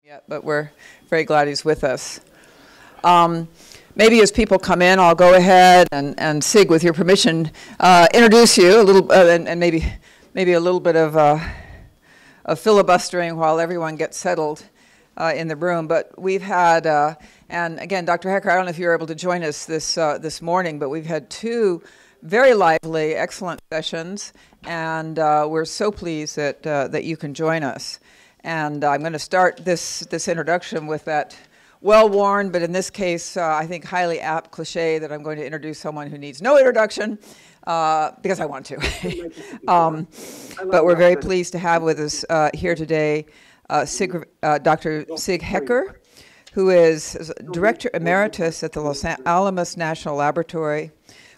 Yeah, but we're very glad he's with us. Maybe as people come in, I'll go ahead and Sig, with your permission, introduce you a little, and maybe a little bit of filibustering while everyone gets settled in the room. But we've had, and again, Dr. Hecker, I don't know if you were able to join us this morning, but we've had two very lively, excellent sessions, and we're so pleased that you can join us. And I'm going to start this introduction with that well-worn, but in this case, I think highly apt cliche that I'm going to introduce someone who needs no introduction because I want to. But we're very pleased to have with us here today Dr. Sig Hecker, who is Director Emeritus at the Los Alamos National Laboratory,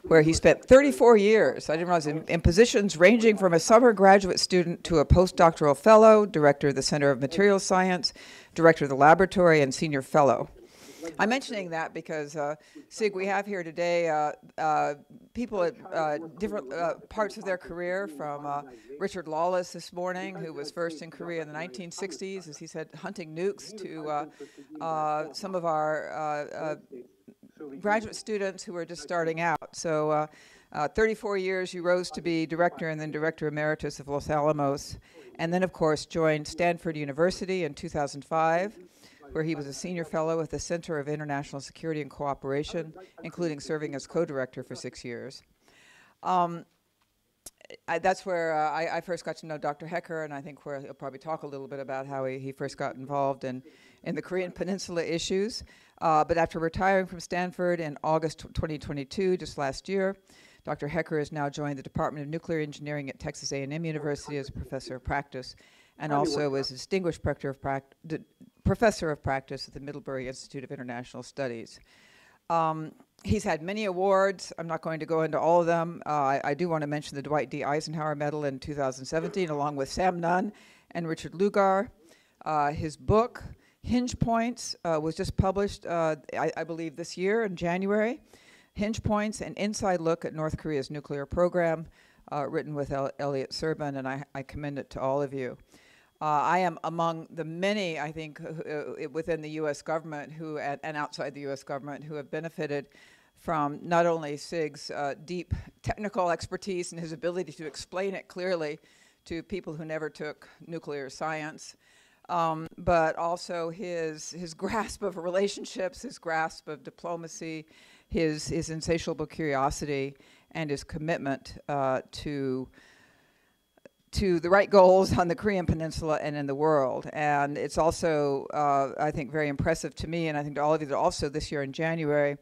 where he spent 34 years, I didn't realize, in positions ranging from a summer graduate student to a postdoctoral fellow, director of the Center of Materials Science, director of the laboratory, and senior fellow. I'm mentioning that because, Sig, we have here today people at different parts of their career, from Richard Lawless this morning, who was first in Korea in the 1960s, as he said, hunting nukes, to some of our graduate students who are just starting out. So 34 years you rose to be director and then director emeritus of Los Alamos, and then of course joined Stanford University in 2005, where he was a senior fellow at the Center of International Security and Cooperation, including serving as co-director for 6 years. That's where I first got to know Dr. Hecker, and I think where he'll probably talk a little bit about how he first got involved in the Korean Peninsula issues. But after retiring from Stanford in August 2022, just last year, Dr. Hecker has now joined the Department of Nuclear Engineering at Texas A&M University as a professor of practice, and also as a distinguished professor of practice at the Middlebury Institute of International Studies. He's had many awards. I'm not going to go into all of them. I do want to mention the Dwight D. Eisenhower Medal in 2017, along with Sam Nunn and Richard Lugar. His book, Hinge Points, was just published, I believe, this year in January. Hinge Points, an inside look at North Korea's nuclear program, written with Elliot Serban, and I commend it to all of you. I am among the many, I think, within the U.S. government and outside the U.S. government who have benefited from not only Sig's deep technical expertise and his ability to explain it clearly to people who never took nuclear science, but also his grasp of relationships, his grasp of diplomacy, his insatiable curiosity, and his commitment to the right goals on the Korean Peninsula and in the world. And it's also, I think, very impressive to me, and I think to all of you, that also this year in January,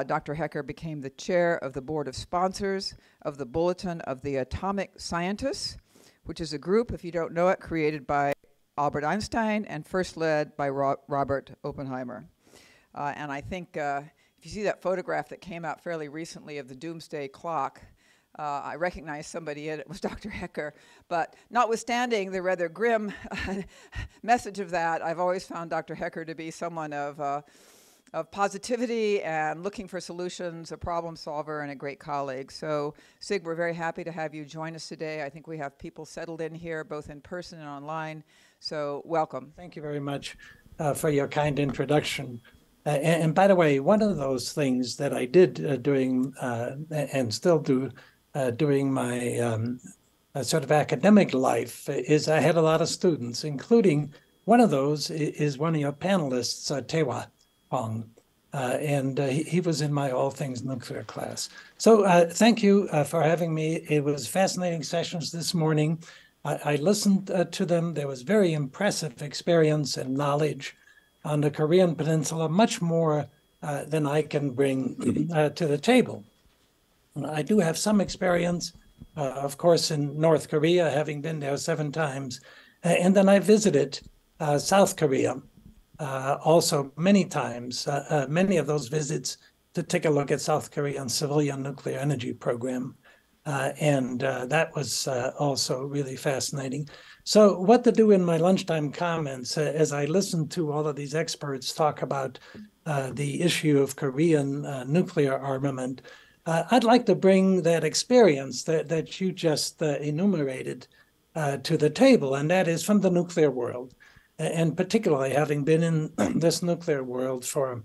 Dr. Hecker became the chair of the board of sponsors of the Bulletin of the Atomic Scientists, which is a group, if you don't know it, created by Albert Einstein and first led by Robert Oppenheimer. And I think if you see that photograph that came out fairly recently of the doomsday clock, I recognized somebody in it. It was Dr. Hecker. But notwithstanding the rather grim message of that, I've always found Dr. Hecker to be someone of positivity and looking for solutions, a problem solver, and a great colleague. So, Sig, we're very happy to have you join us today. I think we have people settled in here, both in person and online. So, welcome. Thank you very much for your kind introduction. And by the way, one of those things that I did during, and still do, during my sort of academic life is I had a lot of students, including one of those is one of your panelists, Tae-Hwa Hong, and he was in my All Things Nuclear class. So thank you for having me. It was fascinating sessions this morning. I listened to them. There was very impressive experience and knowledge on the Korean Peninsula, much more than I can bring to the table. I do have some experience, of course, in North Korea, having been there 7 times. And then I visited South Korea also many times, many of those visits to take a look at South Korean civilian nuclear energy program. And that was also really fascinating. So what to do in my lunchtime comments as I listened to all of these experts talk about the issue of Korean nuclear armament, I'd like to bring that experience that you just enumerated to the table, and that is from the nuclear world. and particularly having been in this nuclear world for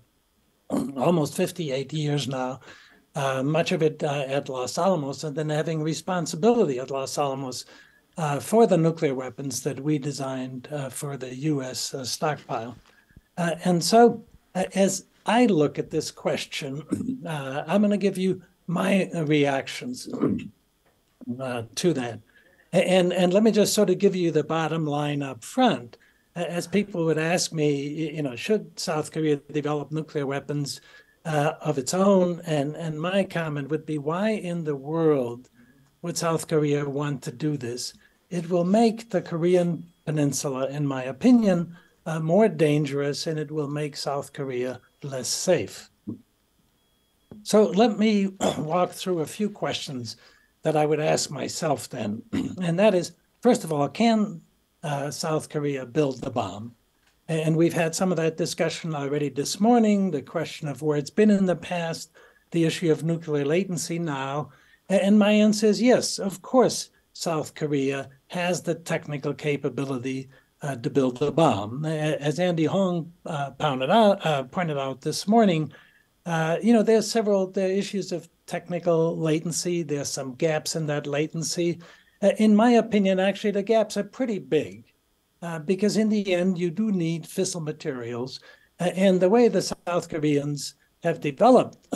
almost 58 years now, much of it at Los Alamos, and then having responsibility at Los Alamos for the nuclear weapons that we designed for the U.S. Stockpile. And so as I look at this question, I'm going to give you my reactions to that. And let me just sort of give you the bottom line up front. As people would ask me, should South Korea develop nuclear weapons of its own? And my comment would be, why in the world would South Korea want to do this? It will make the Korean Peninsula, in my opinion, more dangerous, and it will make South Korea less safe. So let me walk through a few questions that I would ask myself then. And that is, first of all, can South Korea build the bomb? And we've had some of that discussion already this morning, the question of where it's been in the past, the issue of nuclear latency now. And my answer is yes, of course, South Korea has the technical capability to build the bomb. As Andy Hong pointed out this morning, there's several issues of technical latency. There's some gaps in that latency. In my opinion, actually, the gaps are pretty big because in the end, you do need fissile materials. And the way the South Koreans have developed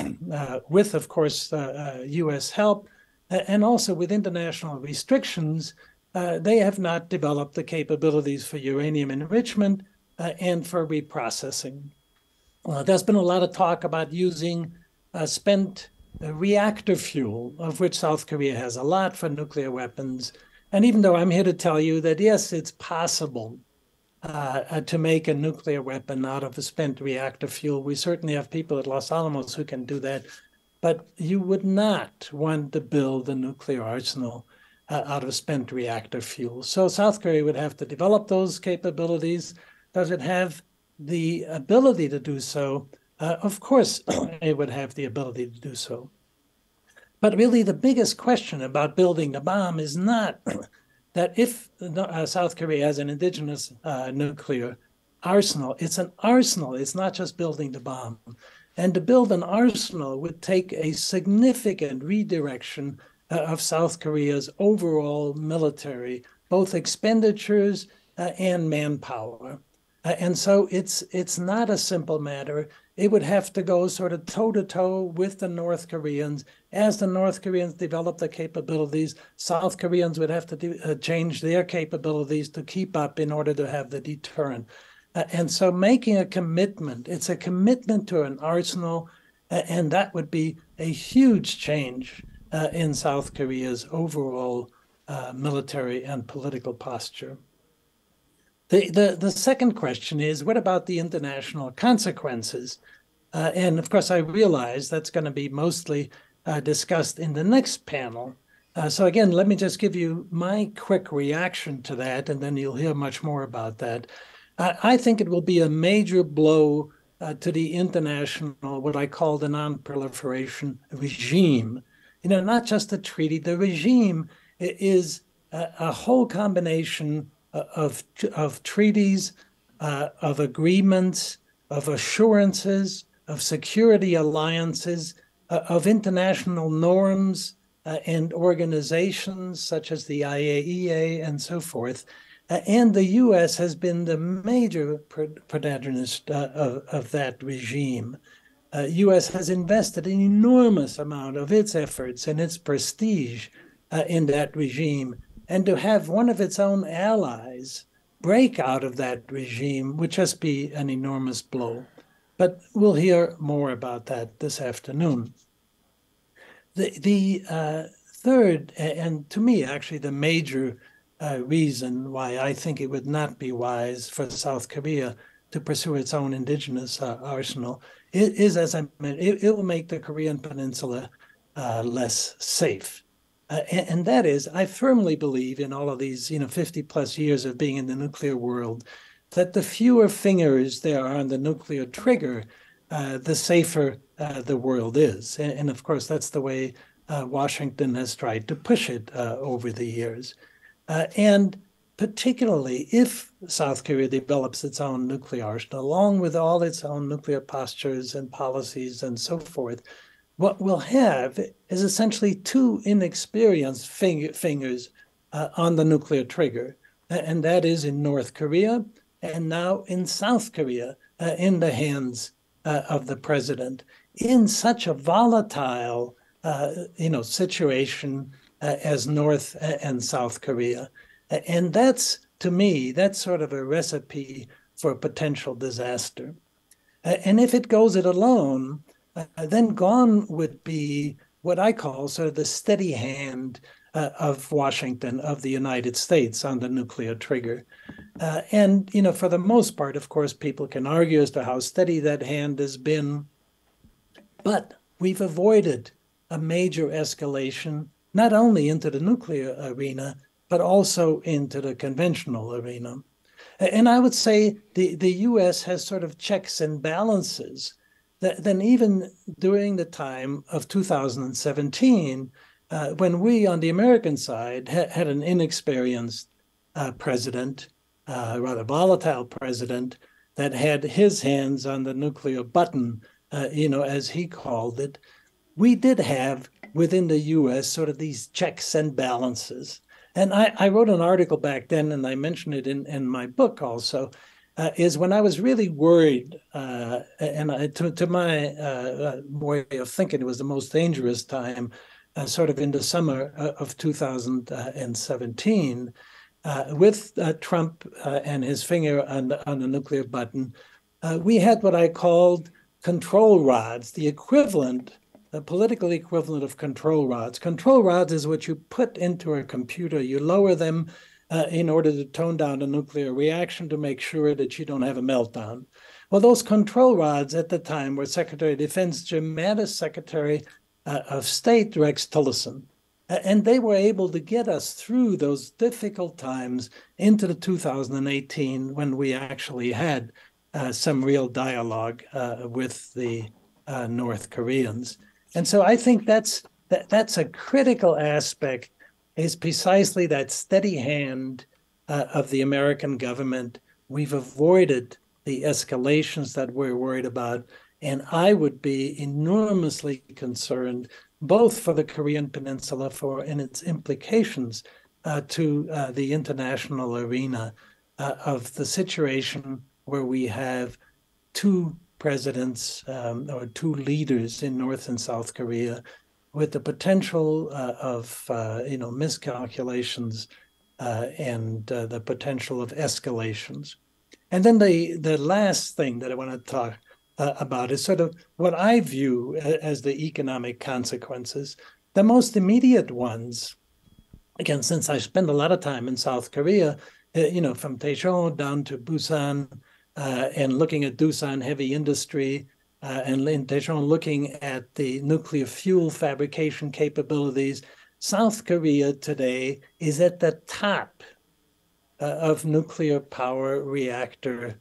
with, of course, U.S. help and also with international restrictions, they have not developed the capabilities for uranium enrichment and for reprocessing. There's been a lot of talk about using spent reactor fuel, of which South Korea has a lot for nuclear weapons. And even though I'm here to tell you that, yes, it's possible to make a nuclear weapon out of a spent reactor fuel, we certainly have people at Los Alamos who can do that. But you would not want to build a nuclear arsenal out of spent reactor fuel. So South Korea would have to develop those capabilities. Does it have the ability to do so? Of course, it would have the ability to do so. But really, the biggest question about building the bomb is not that if South Korea has an indigenous nuclear arsenal, it's an arsenal. It's not just building the bomb. And to build an arsenal would take a significant redirection of South Korea's overall military, both expenditures and manpower. And so it's not a simple matter. It would have to go sort of toe-to-toe with the North Koreans. As the North Koreans develop the capabilities, South Koreans would have to change their capabilities to keep up in order to have the deterrent. And so making a commitment, it's a commitment to an arsenal, and that would be a huge change in South Korea's overall military and political posture. The second question is, what about the international consequences? And of course, I realize that's going to be mostly discussed in the next panel. So again, let me just give you my quick reaction to that, and then you'll hear much more about that. I think it will be a major blow to the international, what I call the non-proliferation regime. Not just the treaty, the regime is a whole combination of treaties, of agreements, of assurances, of security alliances, of international norms and organizations such as the IAEA and so forth. And the U.S. has been the major protagonist of that regime. U.S. has invested an enormous amount of its efforts and its prestige in that regime. And to have one of its own allies break out of that regime would just be an enormous blow. But we'll hear more about that this afternoon. The third, and to me, actually, the major reason why I think it would not be wise for South Korea to pursue its own indigenous arsenal is, as I mentioned, it will make the Korean Peninsula less safe. And that is, I firmly believe in all of these, 50 plus years of being in the nuclear world, that the fewer fingers there are on the nuclear trigger, the safer the world is. And of course, that's the way Washington has tried to push it over the years. And particularly if South Korea develops its own nuclear arsenal, along with all its own nuclear postures and policies and so forth, what we'll have is essentially two inexperienced fingers on the nuclear trigger, and that is in North Korea and now in South Korea, in the hands of the president, in such a volatile, situation as North and South Korea. And that's, to me, that's sort of a recipe for a potential disaster. And if it goes it alone, then gone would be what I call sort of the steady hand of Washington, of the United States on the nuclear trigger. And, for the most part, of course, people can argue as to how steady that hand has been. But we've avoided a major escalation, not only into the nuclear arena, but also into the conventional arena. And I would say the US has sort of checks and balances that then even during the time of 2017, when we on the American side had an inexperienced president, rather volatile president, that had his hands on the nuclear button, as he called it, we did have within the US sort of these checks and balances. And I wrote an article back then, and I mentioned it in my book also, is when I was really worried, to my way of thinking, it was the most dangerous time, sort of in the summer of 2017, with Trump and his finger on the nuclear button. We had what I called control rods, the political equivalent of control rods. Control rods is what you put into a computer. You lower them in order to tone down a nuclear reaction to make sure that you don't have a meltdown. Well, those control rods at the time were Secretary of Defense Jim Mattis, Secretary of State Rex Tillerson. And they were able to get us through those difficult times into the 2018 when we actually had some real dialogue with the North Koreans. And so I think that's a critical aspect, is precisely that steady hand of the American government. We've avoided the escalations that we're worried about. And I would be enormously concerned, both for the Korean Peninsula and its implications to the international arena, of the situation where we have two presidents or two leaders in North and South Korea with the potential of miscalculations and the potential of escalations. And then the last thing that I want to talk about is sort of what I view as the economic consequences. The most immediate ones, again, since I spend a lot of time in South Korea, from Daejeon down to Busan, and looking at Doosan heavy industry, and in Daejeon looking at the nuclear fuel fabrication capabilities, South Korea today is at the top of nuclear power reactor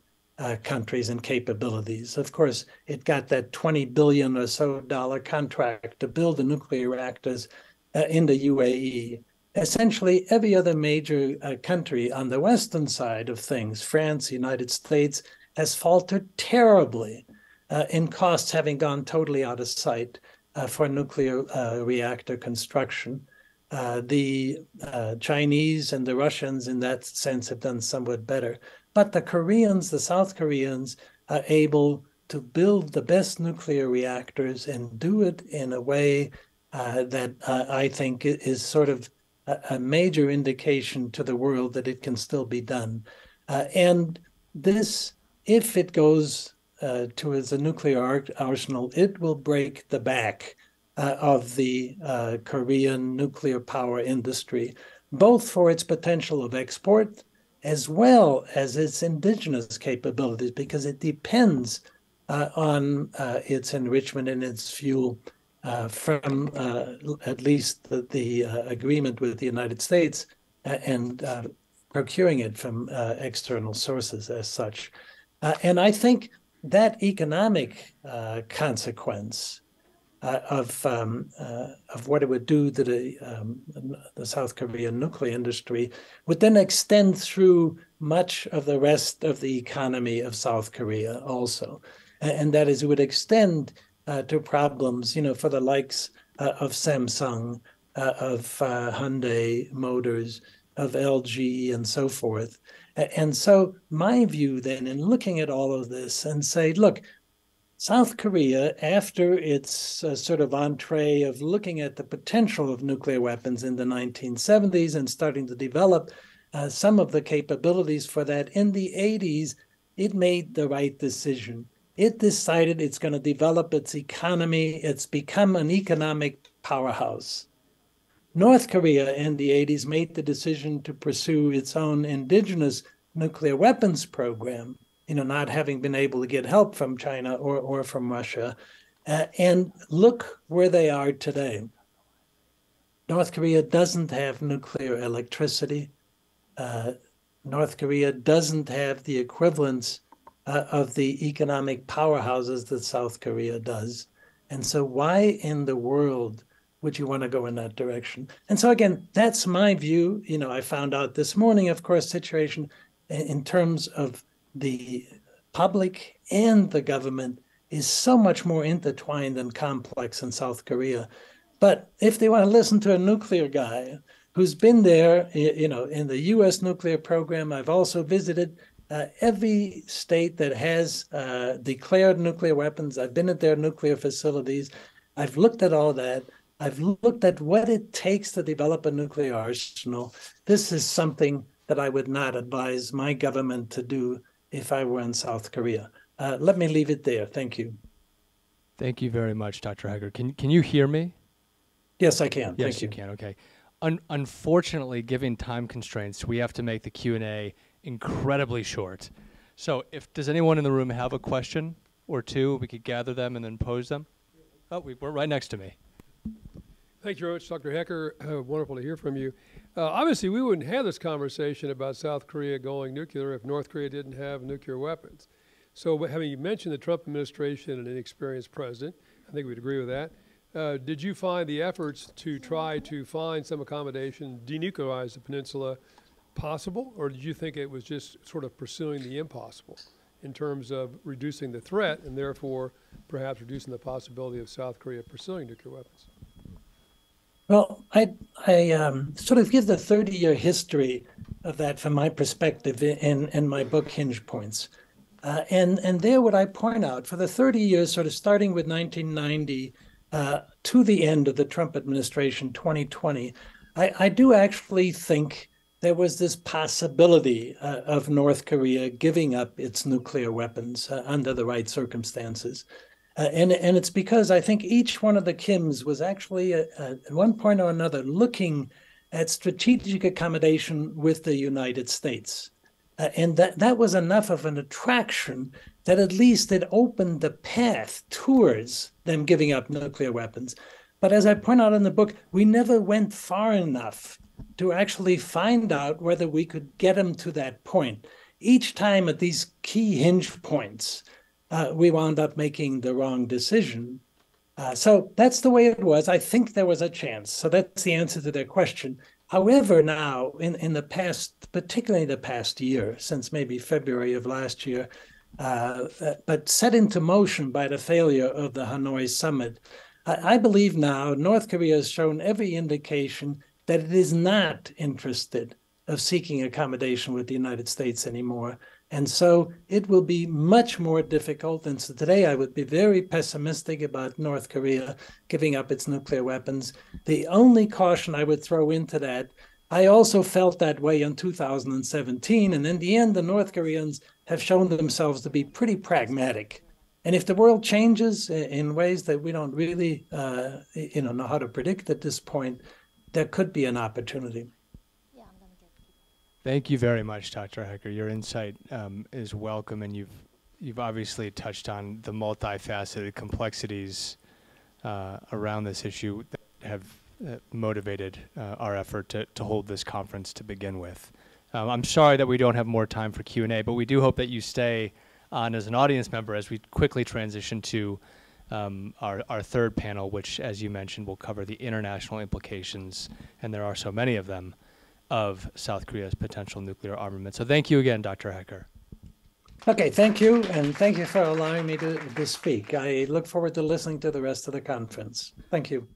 countries and capabilities. Of course, it got that $20 billion or so contract to build the nuclear reactors in the UAE. Essentially, every other major country on the Western side of things, France, United States, has faltered terribly in costs, having gone totally out of sight for nuclear reactor construction. The Chinese and the Russians, in that sense, have done somewhat better. But the Koreans, the South Koreans, are able to build the best nuclear reactors and do it in a way that I think is sort of a major indication to the world that it can still be done. And this, if it goes towards a nuclear arsenal, it will break the back of the Korean nuclear power industry, both for its potential of export as well as its indigenous capabilities, because it depends on its enrichment and its fuel from at least the agreement with the United States and procuring it from external sources as such. And I think that economic consequence of what it would do to the South Korean nuclear industry would then extend through much of the rest of the economy of South Korea also. And that is, it would extend to problems, for the likes of Samsung, of Hyundai Motors, of LG, and so forth. And so my view then, in looking at all of this and say, look, South Korea, after its sort of entree of looking at the potential of nuclear weapons in the 1970s and starting to develop some of the capabilities for that in the 80s, it made the right decision. It decided it's going to develop its economy. It's become an economic powerhouse. North Korea in the 80s made the decision to pursue its own indigenous nuclear weapons program, not having been able to get help from China or from Russia. And look where they are today. North Korea doesn't have nuclear electricity. North Korea doesn't have the equivalence of the economic powerhouses that South Korea does. And so why in the world would you want to go in that direction? And so again, that's my view. I found out this morning, of course, situation in terms of the public and the government is so much more intertwined and complex in South Korea. But if they want to listen to a nuclear guy who's been there, in the U.S. nuclear program, I've also visited every state that has declared nuclear weapons. I've been at their nuclear facilities. I've looked at all that. I've looked at what it takes to develop a nuclear arsenal. This is something that I would not advise my government to do if I were in South Korea. Let me leave it there. Thank you. Thank you very much, Dr. Hecker. Can you hear me? Yes, I can. Yes, Thank you can. Okay. Unfortunately, given time constraints, we have to make the Q&A incredibly short. So does anyone in the room have a question or two? We could gather them and then pose them. Oh, we're right next to me. Thank you very much, Dr. Hecker. Wonderful to hear from you. Obviously, we wouldn't have this conversation about South Korea going nuclear if North Korea didn't have nuclear weapons. So having mentioned the Trump administration and an inexperienced president, I think we'd agree with that. Did you find the efforts to try to find some accommodation, denuclearize the peninsula, possible, or did you think it was just sort of pursuing the impossible in terms of reducing the threat and therefore perhaps reducing the possibility of South Korea pursuing nuclear weapons? Well, I sort of give the 30-year history of that from my perspective in my book, Hinge Points. And there what I point out, for the 30 years, sort of starting with 1990 to the end of the Trump administration, 2020, I do actually think there was this possibility of North Korea giving up its nuclear weapons under the right circumstances. And it's because I think each one of the Kims was actually, at one point or another, looking at strategic accommodation with the United States. And that was enough of an attraction that at least it opened the path towards them giving up nuclear weapons. But as I point out in the book, we never went far enough to actually find out whether we could get them to that point. Each time at these key hinge points, we wound up making the wrong decision. So that's the way it was. I think there was a chance. So that's the answer to their question. However, now, in the past, particularly the past year, since maybe February of last year, but set into motion by the failure of the Hanoi summit, I believe now North Korea has shown every indication that it is not interested of seeking accommodation with the United States anymore. And so it will be much more difficult. And so today I would be very pessimistic about North Korea giving up its nuclear weapons. The only caution I would throw into that, I also felt that way in 2017. And in the end, the North Koreans have shown themselves to be pretty pragmatic. And if the world changes in ways that we don't really know how to predict at this point, there could be an opportunity. Thank you very much, Dr. Hecker. Your insight is welcome, and you've obviously touched on the multifaceted complexities around this issue that have motivated our effort to hold this conference to begin with. I'm sorry that we don't have more time for Q&A, but we do hope that you stay on as an audience member as we quickly transition to our third panel, which, as you mentioned, will cover the international implications, and there are so many of them, of South Korea's potential nuclear armament. So thank you again, Dr. Hecker. Okay, thank you, and thank you for allowing me to speak. I look forward to listening to the rest of the conference. Thank you.